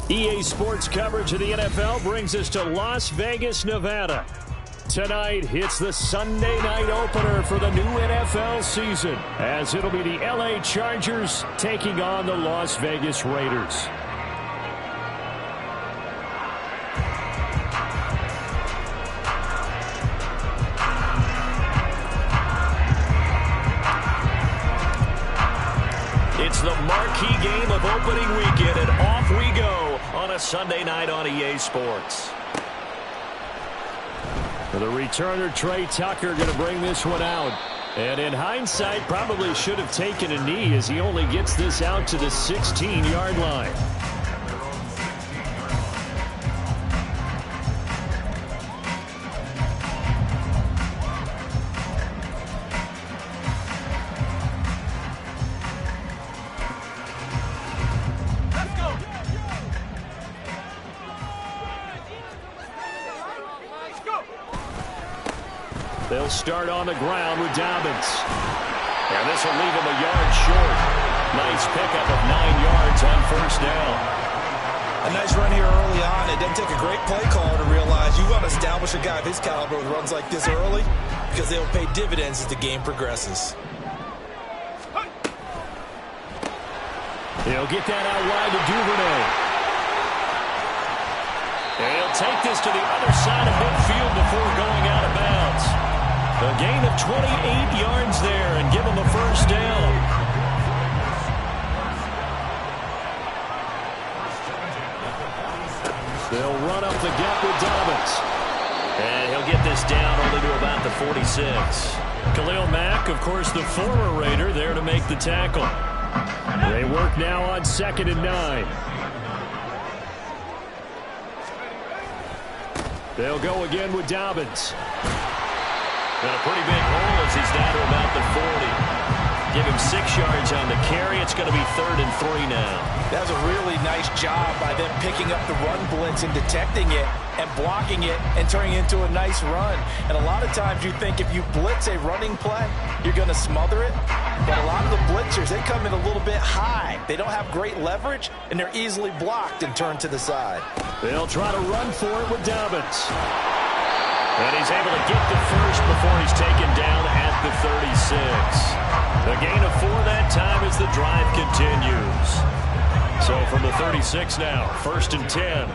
EA Sports coverage of the NFL brings us to Las Vegas, Nevada. Tonight, it's the Sunday night opener for the new NFL season, as it'll be the LA Chargers taking on the Las Vegas Raiders. It's the marquee game of opening weekend, and off we go on a Sunday night on EA Sports. For the returner, Trey Tucker, going to bring this one out. And in hindsight, probably should have taken a knee as he only gets this out to the 16-yard line. They'll start on the ground with Dobbins. And this will leave him a yard short. Nice pickup of 9 yards on first down. A nice run here early on. It doesn't take a great play caller to realize you want to establish a guy of his caliber with runs like this early because they'll pay dividends as the game progresses. He'll get that out wide to Duvernay. And he'll take this to the other side of midfield before going out of bounds. A gain of 28 yards there and give him a first down. They'll run up the gut with Dobbins. And he'll get this down only to about the 46. Khalil Mack, of course, the former Raider, there to make the tackle. They work now on 2nd and 9. They'll go again with Dobbins. And a pretty big hole as he's down to about the 40. Give him 6 yards on the carry. It's going to be 3rd and 3 now. That was a really nice job by them picking up the run blitz and detecting it and blocking it and turning it into a nice run. And a lot of times you think if you blitz a running play, you're going to smother it. But a lot of the blitzers, they come in a little bit high. They don't have great leverage, and they're easily blocked and turned to the side. They'll try to run for it with Dobbins. And he's able to get the first before he's taken down at the 36. The gain of 4 that time as the drive continues. So from the 36 now, 1st and 10.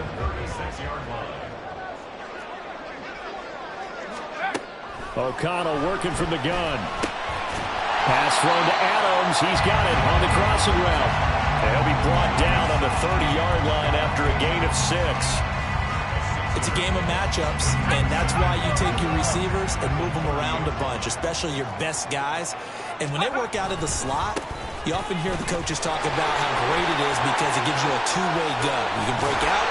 O'Connell working from the gun. Pass thrown to Adams. He's got it on the crossing route. And he'll be brought down on the 30-yard line after a gain of 6. It's a game of matchups, and that's why you take your receivers and move them around a bunch, especially your best guys. And when they work out of the slot, you often hear the coaches talk about how great it is because it gives you a two-way go. You can break out.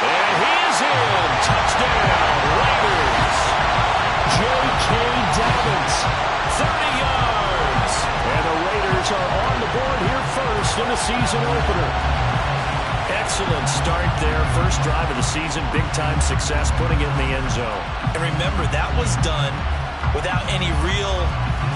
And he is in. Touchdown, Raiders. J.K. Dobbins, 30 yards. And the Raiders are on the board here first in the season opener. Excellent start there. First drive of the season. Big-time success putting it in the end zone. And remember, that was done without any real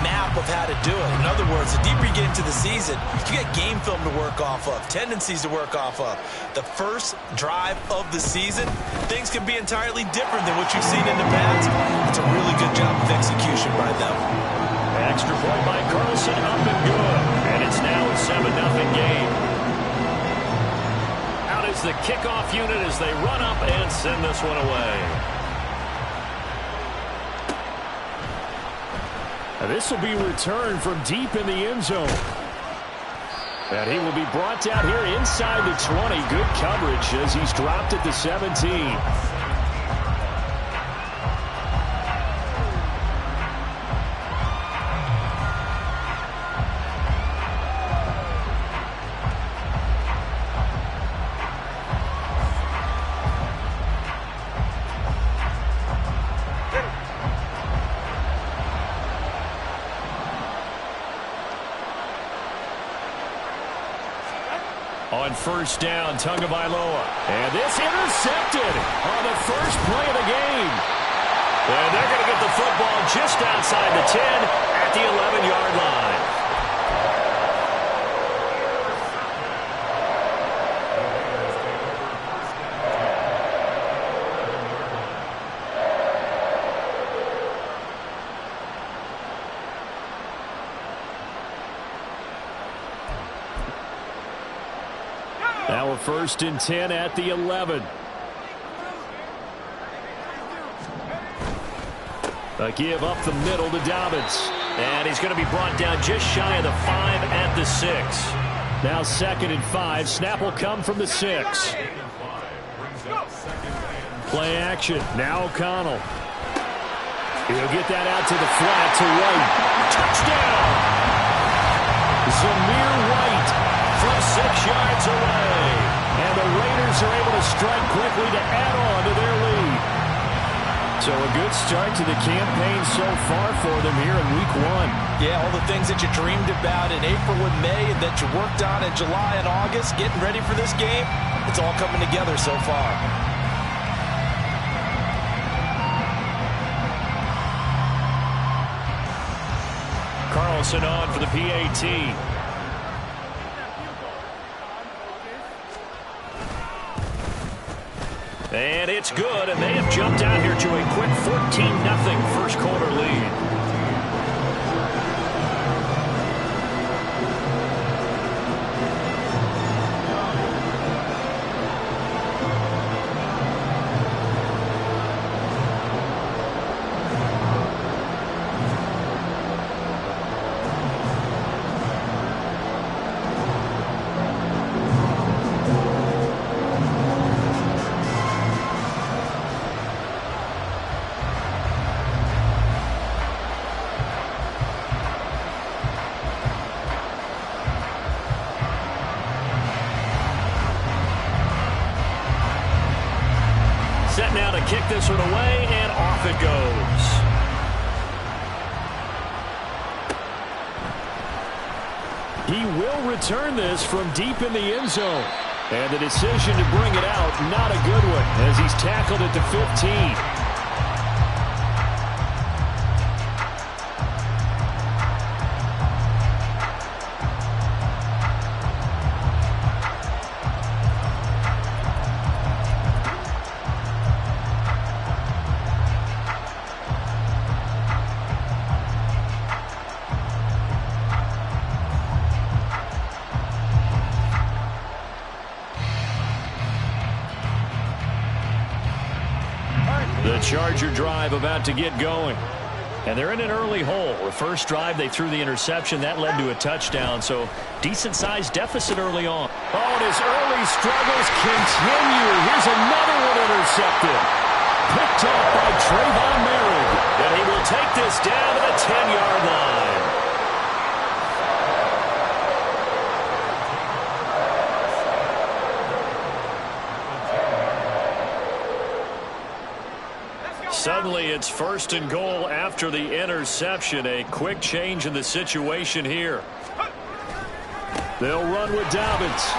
map of how to do it. In other words, the deeper you get into the season, you get game film to work off of, tendencies to work off of. The first drive of the season, things can be entirely different than what you've seen in the past. It's a really good job of execution by them. Extra point by Carlson, up and good. And it's now a 7-0 game. Out is the kickoff unit as they run up and send this one away. And this will be returned from deep in the end zone. And he will be brought down here inside the 20. Good coverage as he's dropped at the 17. On first down, Tagovailoa. And this intercepted on the first play of the game. And they're going to get the football just outside the 10 at the 11-yard line. First and 10 at the 11. A give up the middle to Dobbins. And he's going to be brought down just shy of the 5 at the 6. Now 2nd and 5. Snap will come from the 6. Play action. Now O'Connell. He'll get that out to the flat to White. Touchdown! Zamir White from 6 yards away. And the Raiders are able to strike quickly to add on to their lead. So a good start to the campaign so far for them here in Week 1. Yeah, all the things that you dreamed about in April and May and that you worked on in July and August, getting ready for this game, it's all coming together so far. Carlson on for the PAT. And it's good, and they have jumped out here to a quick 14-0 first quarter lead. Set now to kick this one away, and off it goes. He will return this from deep in the end zone. And the decision to bring it out, not a good one, as he's tackled at the 15. The Charger drive about to get going. And they're in an early hole. The first drive, they threw the interception. That led to a touchdown, so decent-sized deficit early on. Oh, and his early struggles continue. Here's another one intercepted. Picked off by Trayvon Merrick. And he will take this down to the 10-yard line. Suddenly, it's 1st and goal after the interception. A quick change in the situation here. They'll run with Dobbins.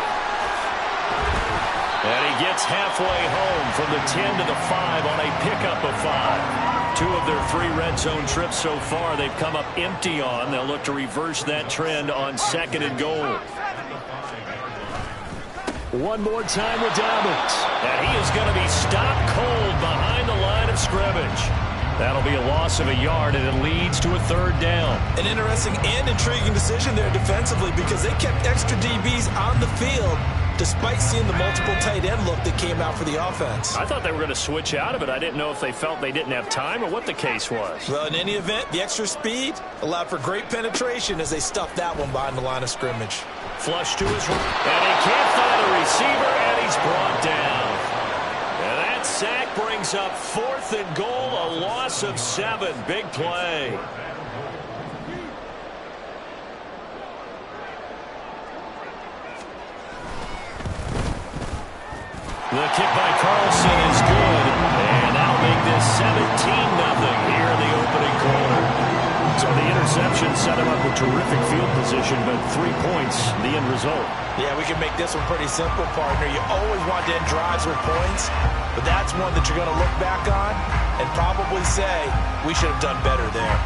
And he gets halfway home from the 10 to the 5 on a pickup of 5. 2 of their 3 red zone trips so far they've come up empty on. They'll look to reverse that trend on 2nd and goal. One more time with Dobbins. And he is going to be stopped cold behind the line of scrimmage. That'll be a loss of a yard, and it leads to a 3rd down. An interesting and intriguing decision there defensively because they kept extra DBs on the field despite seeing the multiple tight end look that came out for the offense. I thought they were going to switch out of it. I didn't know if they felt they didn't have time or what the case was. Well, in any event, the extra speed allowed for great penetration as they stuffed that one behind the line of scrimmage. Flush to his right. And he can't find a receiver, and he's brought down. And that sack brings up 4th and goal, a loss of 7. Big play. The kick by Carlson is good, and that'll make this 17-0 here in the opening quarter. So the interception set him up with terrific field position, but 3 points, the end result. Yeah, we can make this one pretty simple, partner. You always want to end drives with points, but that's one that you're going to look back on and probably say, we should have done better there.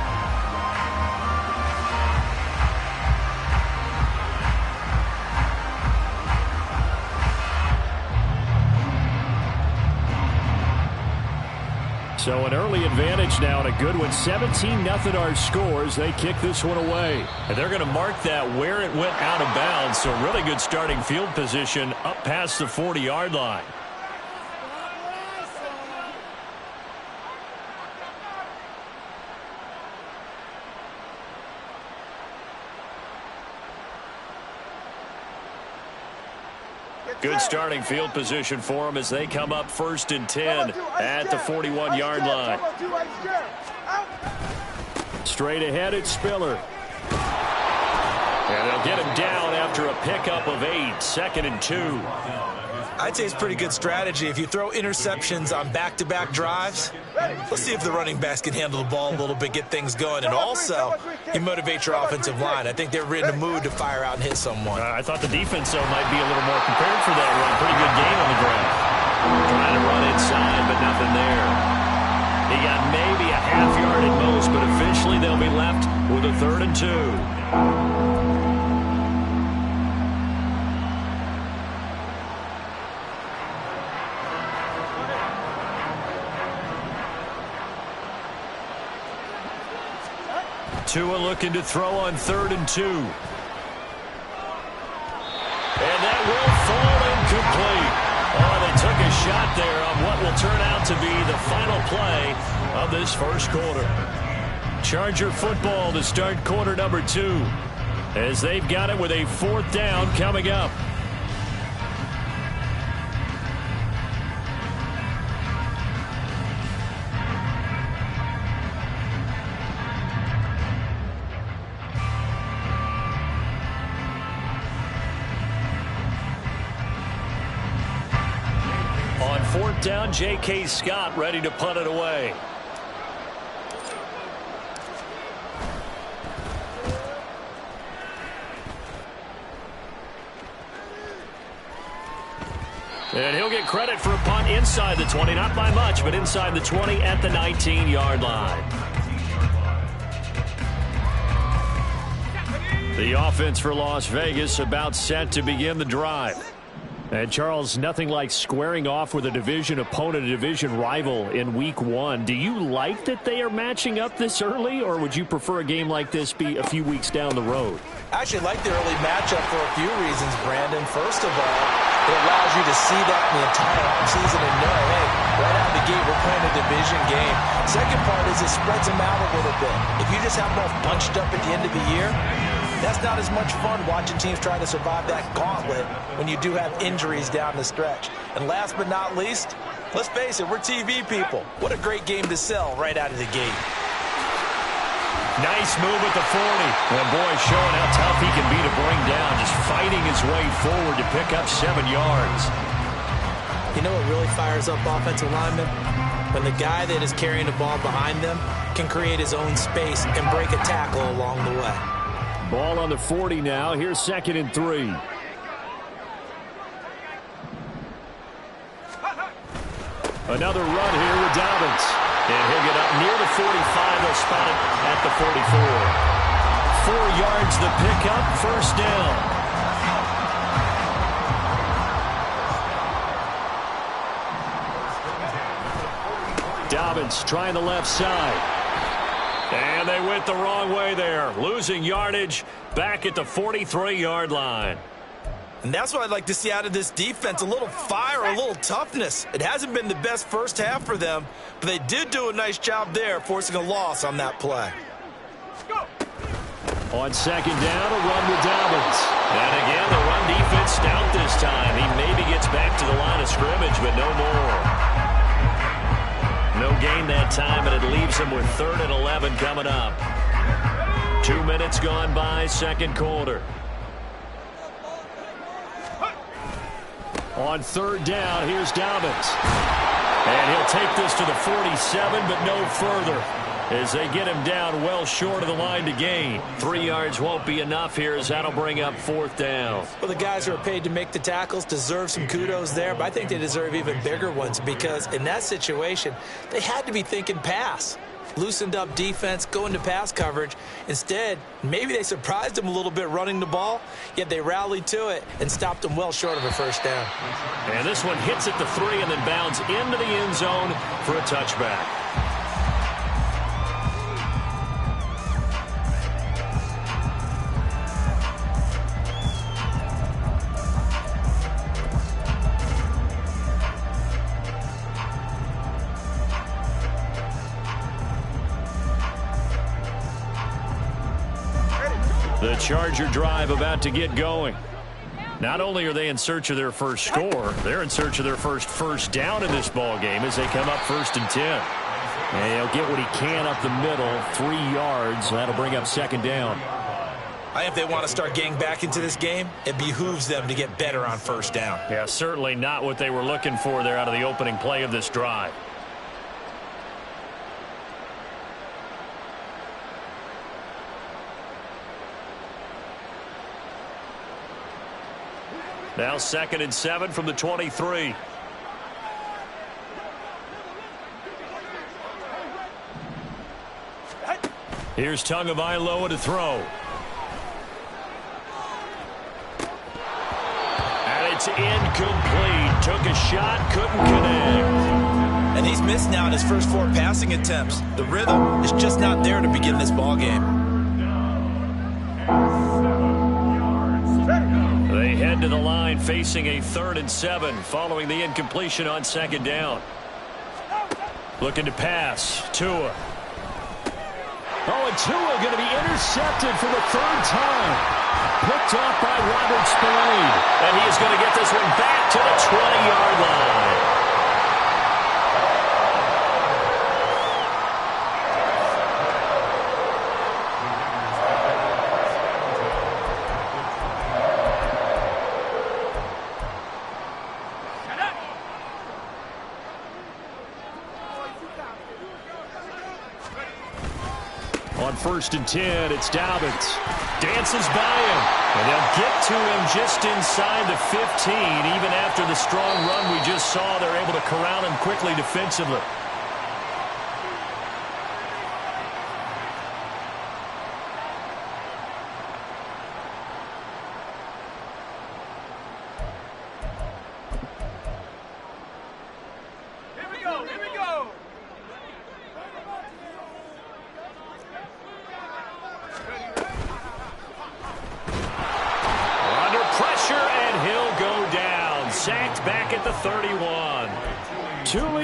So an early advantage now and a good one. 17-0 our scores. They kick this one away. And they're going to mark that where it went out of bounds. So really good starting field position up past the 40-yard line. Good starting field position for them as they come up 1st and 10 at the 41-yard line. Straight ahead, it's Spiller. And they'll get him down after a pickup of 8, 2nd and 2. I'd say it's pretty good strategy. If you throw interceptions on back-to-back drives, let's see if the running backs can handle the ball a little bit, get things going. And also, you motivate your offensive line. I think they're in the mood to fire out and hit someone. I thought the defense, though, might be a little more prepared for that run. Pretty good game on the ground. Trying to run inside, but nothing there. He got maybe a half yard at most, but officially they'll be left with a 3rd and 2. Tua looking to throw on 3rd and 2. And that will fall incomplete. Oh, they took a shot there on what will turn out to be the final play of this first quarter. Charger football to start quarter number 2 as they've got it with a 4th down coming up. On 4th down, J.K. Scott ready to punt it away. And he'll get credit for a punt inside the 20, not by much, but inside the 20 at the 19-yard line. The offense for Las Vegas about set to begin the drive. And, Charles, nothing like squaring off with a division opponent, a division rival in Week 1. Do you like that they are matching up this early, or would you prefer a game like this be a few weeks down the road? I actually like the early matchup for a few reasons, Brandon. First of all, it allows you to see that in the entire offseason and know, hey, right out of the gate, we're playing a division game. Second part is it spreads them out a little bit. If you just have them all bunched up at the end of the year, that's not as much fun watching teams try to survive that gauntlet when you do have injuries down the stretch. And last but not least, let's face it, we're TV people. What a great game to sell right out of the gate. Nice move at the 40. And boy, showing how tough he can be to bring down, just fighting his way forward to pick up 7 yards. You know what really fires up offensive linemen? When the guy that is carrying the ball behind them can create his own space and break a tackle along the way. Ball on the 40 now. Here's 2nd and 3. Another run here with Dobbins. And he'll get up near the 45. They'll spot it at the 44. 4 yards the pickup. 1st down. Dobbins trying the left side. And they went the wrong way there. Losing yardage back at the 43-yard line. And that's what I'd like to see out of this defense. A little fire, a little toughness. It hasn't been the best first half for them, but they did do a nice job there, forcing a loss on that play. On 2nd down, a run with Dobbins. And again, the run defense stout this time. He maybe gets back to the line of scrimmage, but no more. No gain that time, and it leaves him with 3rd and 11 coming up. 2 minutes gone by, 2nd quarter. On 3rd down, here's Dobbins. And he'll take this to the 47, but no further, as they get him down well short of the line to gain. 3 yards won't be enough here, as that'll bring up 4th down. Well, the guys who are paid to make the tackles deserve some kudos there, but I think they deserve even bigger ones because in that situation, they had to be thinking pass. loosened up defense, go into pass coverage. Instead, maybe they surprised him a little bit running the ball, yet they rallied to it and stopped him well short of a first down. And this one hits at the 3 and then bounds into the end zone for a touchback. The Charger drive about to get going. Not only are they in search of their first score, they're in search of their first down in this ball game as they come up 1st and 10. And he'll get what he can up the middle, 3 yards. That'll bring up 2nd down. I think if they want to start getting back into this game, it behooves them to get better on 1st down. Yeah, certainly not what they were looking for there out of the opening play of this drive. Now 2nd and 7 from the 23. Here's Tagovailoa to throw. And it's incomplete. Took a shot, couldn't connect. And he's missed now in his first 4 passing attempts. The rhythm is just not there to begin this ball game. They head to the line facing a 3rd and 7 following the incompletion on 2nd down. Looking to pass. Tua. Oh, and Tua going to be intercepted for the 3rd time. Picked off by Robert Spillane. And he is going to get this one back to the 20-yard line. On 1st and 10, it's Dobbins. Dances by him. And they'll get to him just inside the 15. Even after the strong run we just saw, they're able to corral him quickly defensively.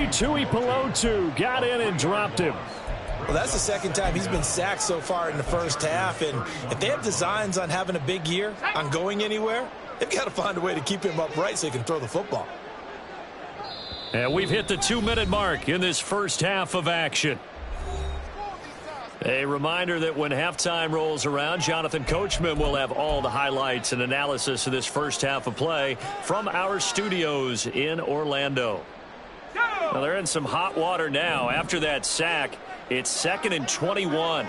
Tuipulotu got in and dropped him. Well, that's the 2nd time he's been sacked so far in the first half. And if they have designs on having a big year, on going anywhere, they've got to find a way to keep him upright so he can throw the football. And we've hit the 2-minute mark in this first half of action. A reminder that when halftime rolls around, Jonathan Coachman will have all the highlights and analysis of this first half of play from our studios in Orlando. Now they're in some hot water now. After that sack, it's 2nd and 21.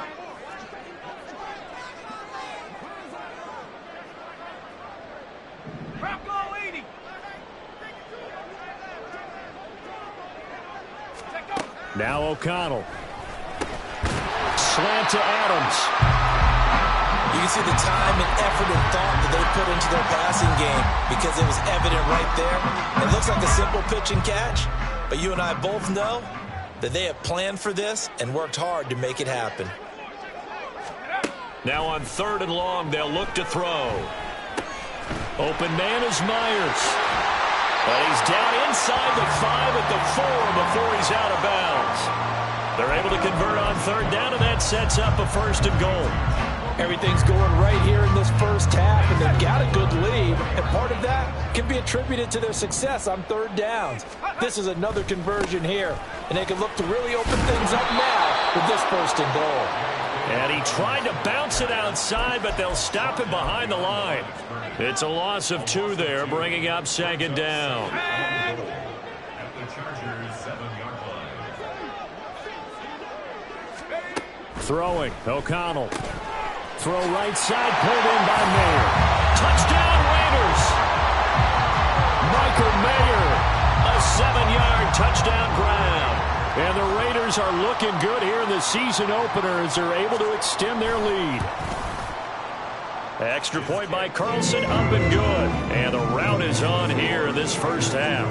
Now O'Connell. Slant to Adams. You can see the time and effort and thought that they put into their passing game because it was evident right there. It looks like a simple pitch and catch, but you and I both know that they have planned for this and worked hard to make it happen. Now on 3rd and long, they'll look to throw. Open man is Myers. But he's down inside the 5 at the 4 before he's out of bounds. They're able to convert on 3rd down, and that sets up a 1st and goal. Everything's going right here in this first half, and they've got a good lead. And part of that can be attributed to their success on 3rd downs. This is another conversion here, and they can look to really open things up now with this 1st and goal. And he tried to bounce it outside, but they'll stop him behind the line. It's a loss of 2 there, bringing up 2nd down. Throwing, O'Connell. Throw right side, pulled in by Mayer. Touchdown, Raiders! Michael Mayer, a 7-yard touchdown ground. And the Raiders are looking good here in the season opener as they're able to extend their lead. Extra point by Carlson, up and good. And the rout is on here in this first half.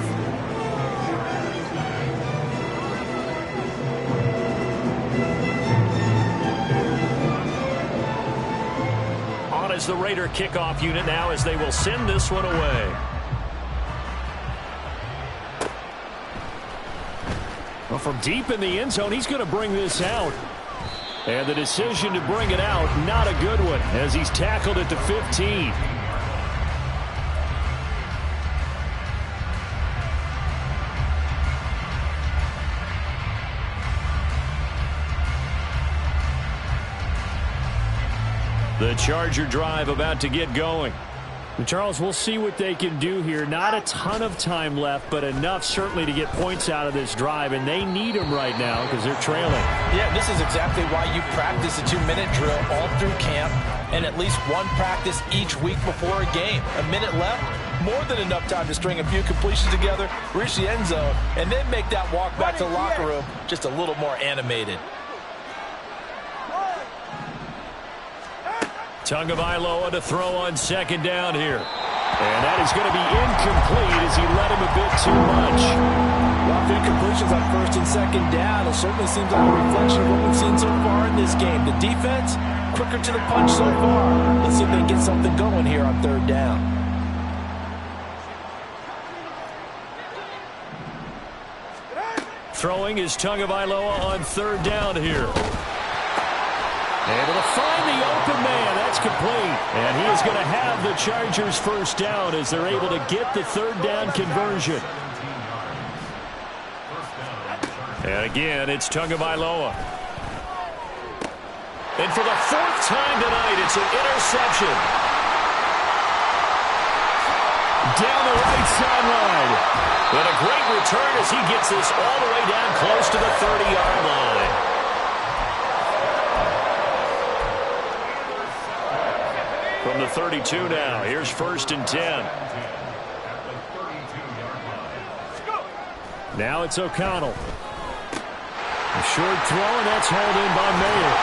On is the Raider kickoff unit now as they will send this one away. Well, from deep in the end zone, he's going to bring this out. And the decision to bring it out, not a good one, as he's tackled at the 15. The Charger drive about to get going. Charles, we'll see what they can do here. Not a ton of time left, but enough certainly to get points out of this drive, and they need them right now because they're trailing. Yeah, this is exactly why you practice a 2-minute drill all through camp and at least one practice each week before a game. A minute left, more than enough time to string a few completions together, reach the end zone, and then make that walk back to the locker room just a little more animated. Tagovailoa to throw on second down here. And that is going to be incomplete as he led him a bit too much. Well, incompletions on first and second down. It certainly seems like a reflection of what we've seen so far in this game. The defense, quicker to the punch so far. Let's see if they can get something going here on third down. Throwing is Tagovailoa on third down here. Able to find the open man. That's complete. And he is going to have the Chargers first down as they're able to get the third down conversion. And again, it's Tagovailoa. And for the fourth time tonight, it's an interception. Down the right sideline. And a great return as he gets this all the way down close to the 30-yard line. From the 32 now, here's first and 10. Now it's O'Connell. A short throw, and that's hauled in by Mayer.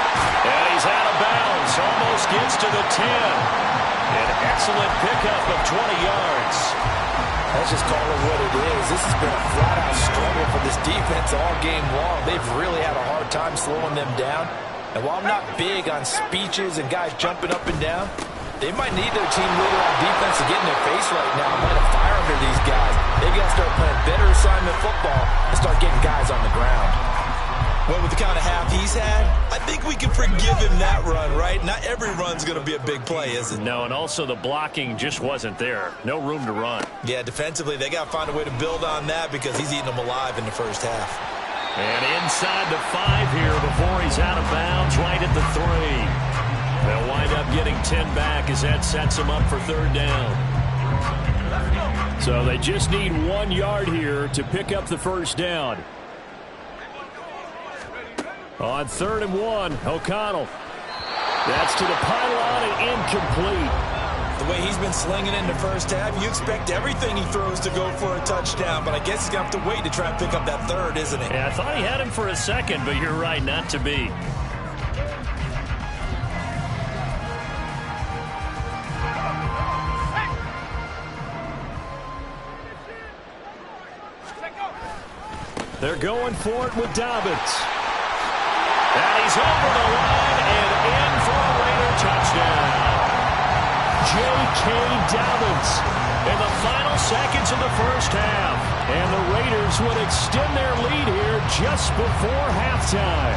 And he's out of bounds, almost gets to the 10. An excellent pickup of 20 yards. Let's just call it what it is. This has been a flat-out struggle for this defense all game long. They've really had a hard time slowing them down. And while I'm not big on speeches and guys jumping up and down, they might need their team leader on defense to get in their face right now and light a fire under these guys. They've got to start playing better assignment football and start getting guys on the ground. Well, with the kind of half he's had, I think we can forgive him that run, right? Not every run's going to be a big play, is it? No, and also the blocking just wasn't there. No room to run. Yeah, defensively, they got to find a way to build on that because he's eating them alive in the first half. And inside the 5 here before he's out of bounds, right at the 3. They'll wind up getting 10 back as that sets them up for third down. So they just need 1 yard here to pick up the first down. On 3rd and 1, O'Connell. That's to the pylon and incomplete. The way he's been slinging in the first half, you expect everything he throws to go for a touchdown, but I guess he's going to have to wait to try and pick up that third, isn't he? Yeah, I thought he had him for a second, but you're right, not to be. They're going for it with Dobbins. And he's over the line and in for a Raider touchdown. J.K. Dobbins in the final seconds of the first half. And the Raiders would extend their lead here just before halftime.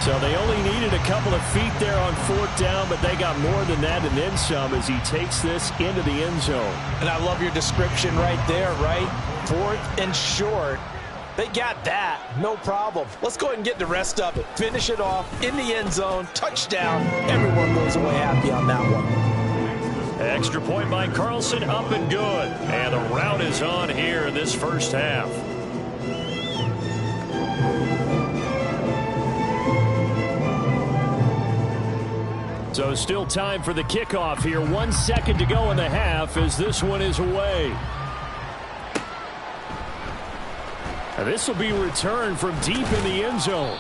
So they only needed a couple of feet there on 4th down, but they got more than that and then some as he takes this into the end zone. And I love your description right there, right? 4th and short. They got that. No problem. Let's go ahead and get the rest of it. Finish it off in the end zone. Touchdown. Everyone goes away happy on that one. Extra point by Carlson, up and good. And the rout is on here in this first half. So still time for the kickoff here. 1 second to go in the half as this one is away. This will be returned from deep in the end zone.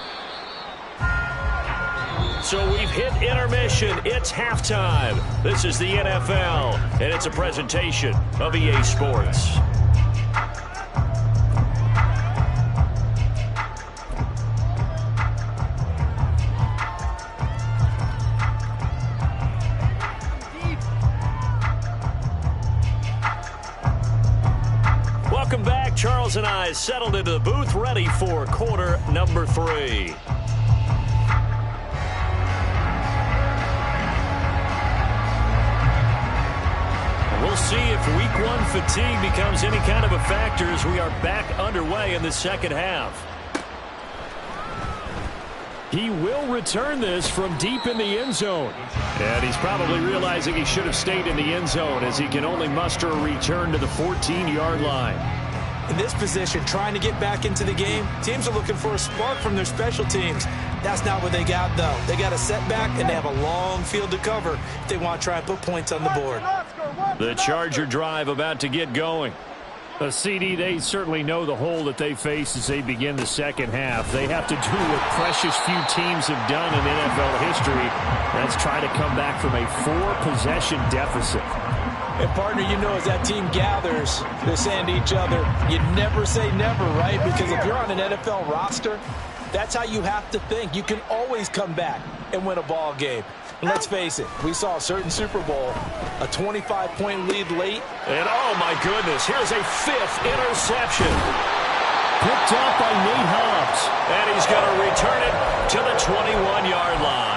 So we've hit intermission. It's halftime. This is the NFL, and it's a presentation of EA Sports. Welcome back. Charles and I settled into the booth, ready for quarter number 3. We'll see if week 1 fatigue becomes any kind of a factor as we are back underway in the second half. He will return this from deep in the end zone. And he's probably realizing he should have stayed in the end zone as he can only muster a return to the 14-yard line. In this position, trying to get back into the game, teams are looking for a spark from their special teams. That's not what they got, though. They got a setback, and they have a long field to cover if they want to try and put points on the board. The Charger drive about to get going. CD, they certainly know the hole that they face as they begin the second half. They have to do what precious few teams have done in NFL history. That's try to come back from a 4-possession deficit. And, partner, you know, as that team gathers, they're saying to each other, you never say never, right? Because if you're on an NFL roster, that's how you have to think. You can always come back and win a ball game. And let's face it, we saw a certain Super Bowl, a 25-point lead late. And, oh, my goodness, here's a 5th interception. Picked up by Nate Hobbs. And he's going to return it to the 21-yard line.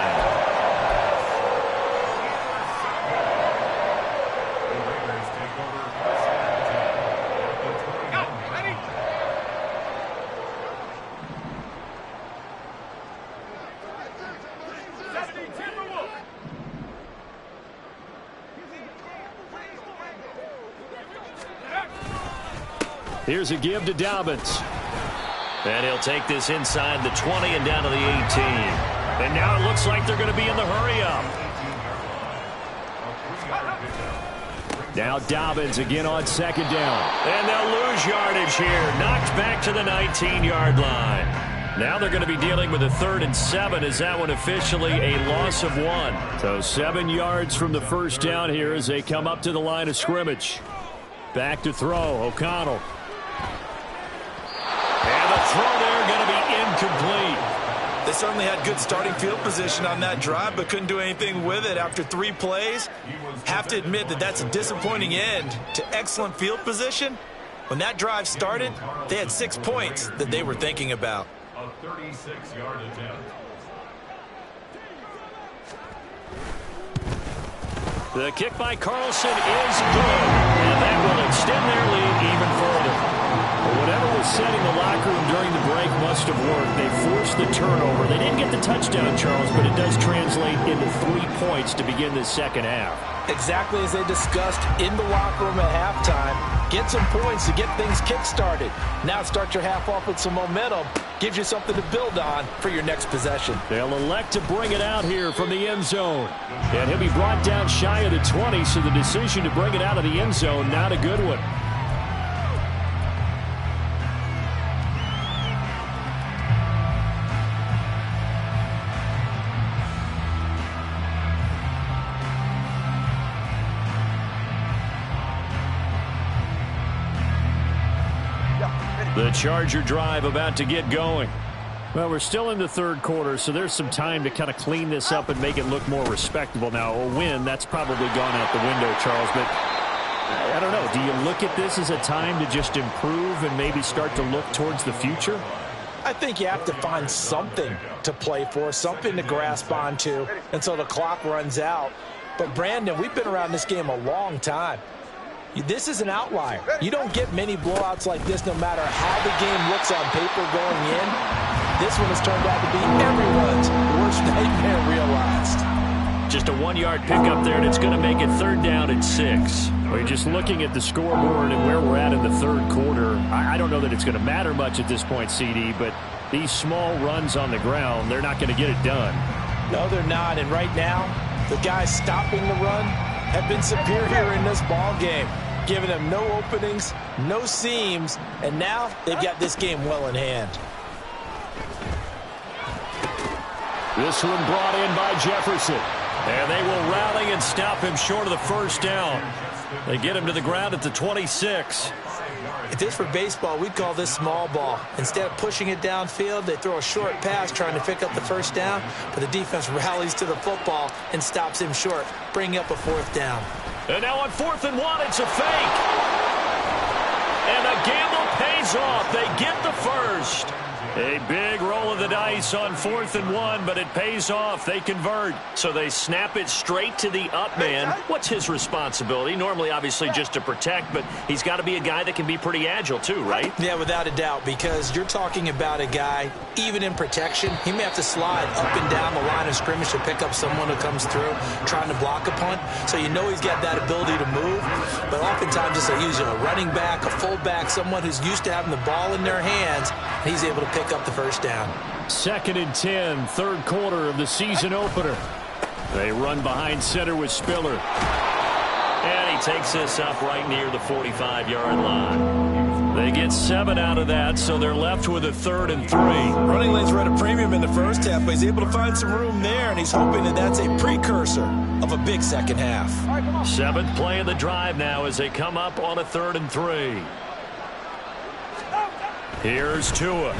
Here's a give to Dobbins. And he'll take this inside the 20 and down to the 18. And now it looks like they're going to be in the hurry-up. Now Dobbins again on second down. And they'll lose yardage here. Knocked back to the 19-yard line. Now they're going to be dealing with a 3rd and 7. Is that one officially a loss of 1? So 7 yards from the first down here as they come up to the line of scrimmage. Back to throw, O'Connell. And the throw there going to be incomplete. They certainly had good starting field position on that drive, but couldn't do anything with it after 3 plays. Have to admit that that's a disappointing end to excellent field position. When that drive started, they had 6 points that they were thinking about. A 36-yard attempt. The kick by Carlson is good, and that will extend their lead even further. Well, whatever was said in the locker room during the break must have worked. They forced the turnover. They didn't get the touchdown, Charles, but it does translate into 3 points to begin the second half. Exactly as they discussed in the locker room at halftime. Get some points to get things kick-started. Now start your half off with some momentum. Gives you something to build on for your next possession. They'll elect to bring it out here from the end zone. And he'll be brought down shy of the 20, so the decision to bring it out of the end zone, not a good one. The Charger drive about to get going. Well, we're still in the third quarter, so there's some time to kind of clean this up and make it look more respectable. Now, a win, that's probably gone out the window, Charles, but I don't know. Do you look at this as a time to just improve and maybe start to look towards the future? I think you have to find something to play for, something to grasp onto until the clock runs out. But, Brandon, we've been around this game a long time. This is an outlier. You don't get many blowouts like this no matter how the game looks on paper going in. This one has turned out to be everyone's worst nightmare realized. Just a 1-yard pickup there, and it's going to make it 3rd down and 6. Well, you're just looking at the scoreboard and where we're at in the third quarter. I don't know that it's going to matter much at this point, CD, but these small runs on the ground, they're not going to get it done. No, they're not. And right now, the guys stopping the run have been superior in this ball game, giving them no openings no seams, and now they've got this game well in hand. This one brought in by Jefferson. And they will rally and stop him short of the first down. They get him to the ground at the 26. If this were baseball, we'd call this small ball. Instead of pushing it downfield, they throw a short pass trying to pick up the first down, but the defense rallies to the football and stops him short, bringing up a fourth down. And now on 4th and 1, it's a fake. And the gamble pays off. They get the first. A big roll of the dice on 4th and 1, but it pays off. They convert. So they snap it straight to the up man. What's his responsibility? Normally, obviously, just to protect, but he's got to be a guy that can be pretty agile too, right? Yeah, without a doubt, because you're talking about a guy, even in protection, he may have to slide up and down the line of scrimmage to pick up someone who comes through trying to block a punt. So you know he's got that ability to move, but oftentimes it's usually a running back, a fullback, someone who's used to having the ball in their hands, and he's able to pick up the first down. 2nd and 10, third quarter of the season opener. They run behind center with Spiller. And he takes this up right near the 45-yard line. They get 7 out of that, so they're left with a 3rd and 3. Running lanes were at a premium in the first half, but he's able to find some room there, and he's hoping that that's a precursor of a big second half. 7th play of the drive now as they come up on a 3rd and 3. Here's Tua.